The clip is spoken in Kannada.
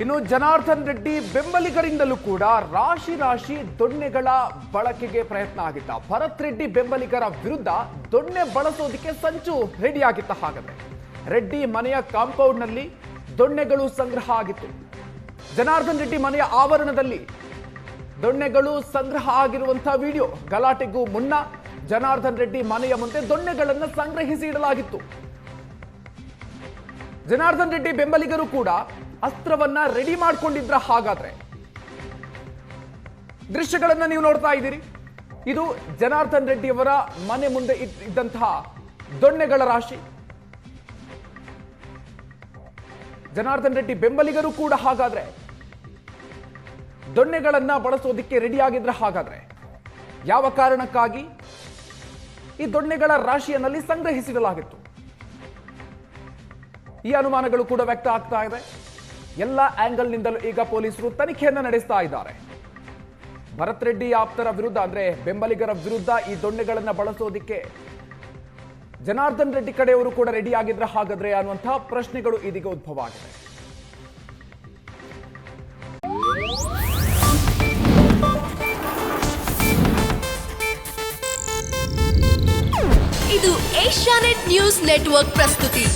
ಇನ್ನು ಜನಾರ್ದನ್ ರೆಡ್ಡಿ ಬೆಂಬಲಿಗರಿಂದಲೂ ಕೂಡ ರಾಶಿ ರಾಶಿ ದೊಣ್ಣೆಗಳ ಬಳಕೆಗೆ ಪ್ರಯತ್ನ ಆಗಿತ್ತ. ಭರತ್ ರೆಡ್ಡಿ ಬೆಂಬಲಿಗರ ವಿರುದ್ಧ ದೊಣ್ಣೆ ಬಳಸೋದಕ್ಕೆ ಸಂಚು ರೆಡಿಯಾಗಿತ್ತ. ಹಾಗಾದ್ರೆ ರೆಡ್ಡಿ ಮನೆಯ ಕಾಂಪೌಂಡ್ನಲ್ಲಿ ದೊಣ್ಣೆಗಳು ಸಂಗ್ರಹ ಆಗಿತ್ತು. ಜನಾರ್ದನ್ ರೆಡ್ಡಿ ಮನೆಯ ಆವರಣದಲ್ಲಿ ದೊಣ್ಣೆಗಳು ಸಂಗ್ರಹ ಆಗಿರುವಂತಹ ವಿಡಿಯೋ. ಗಲಾಟೆಗೂ ಮುನ್ನ ಜನಾರ್ದನ್ ರೆಡ್ಡಿ ಮನೆಯ ಮುಂದೆ ದೊಣ್ಣೆಗಳನ್ನು ಸಂಗ್ರಹಿಸಿ ಇಡಲಾಗಿತ್ತು. ಜನಾರ್ದನ್ ರೆಡ್ಡಿ ಬೆಂಬಲಿಗರು ಕೂಡ ಅಸ್ತ್ರವನ್ನ ರೆಡಿ ಮಾಡಿಕೊಂಡಿದ್ರ. ಹಾಗಾದ್ರೆ ದೃಶ್ಯಗಳನ್ನ ನೀವು ನೋಡ್ತಾ ಇದ್ದೀರಿ. ಇದು ಜನಾರ್ದನ್ ರೆಡ್ಡಿ ಅವರ ಮನೆ ಮುಂದೆ ಇದ್ದಂತಹ ದೊಣ್ಣೆಗಳ ರಾಶಿ. ಜನಾರ್ದನ್ ರೆಡ್ಡಿ ಬೆಂಬಲಿಗರು ಕೂಡ ಹಾಗಾದ್ರೆ ದೊಣ್ಣೆಗಳನ್ನ ಬಳಸೋದಿಕ್ಕೆ ರೆಡಿ ಆಗಿದ್ರ. ಹಾಗಾದ್ರೆ ಯಾವ ಕಾರಣಕ್ಕಾಗಿ ಈ ದೊಣ್ಣೆಗಳ ರಾಶಿಯಲ್ಲಿ ಸಂಗ್ರಹಿಸಿಡಲಾಗಿತ್ತು? ಈ ಅನುಮಾನಗಳು ಕೂಡ ವ್ಯಕ್ತ ಆಗ್ತಾ ಇದೆ. ಎಲ್ಲ ಆಂಗಲ್ ನಿಂದಲೂ ಈಗ ಪೊಲೀಸರು ತನಿಖೆಯನ್ನ ನಡೆಸ್ತಾ ಇದ್ದಾರೆ. ಭರತ್ ರೆಡ್ಡಿ ಆಪ್ತರ ವಿರುದ್ಧ ಅಂದ್ರೆ ಬೆಂಬಲಿಗರ ವಿರುದ್ಧ ಈ ದೊಣ್ಣೆಗಳನ್ನ ಬಳಸೋದಿಕ್ಕೆ ಜನಾರ್ದನ್ ರೆಡ್ಡಿ ಕಡೆಯವರು ಕೂಡ ರೆಡಿ ಆಗಿದ್ರ ಹಾಗಾದ್ರೆ ಅನ್ನುವಂತಹ ಪ್ರಶ್ನೆಗಳು ಇದೀಗ ಉದ್ಭವ ಆಗಿದೆ. ಇದು ಏಷ್ಯಾನೆಟ್ ನ್ಯೂಸ್ ನೆಟ್ವರ್ಕ್ ಪ್ರಸ್ತುತಿ.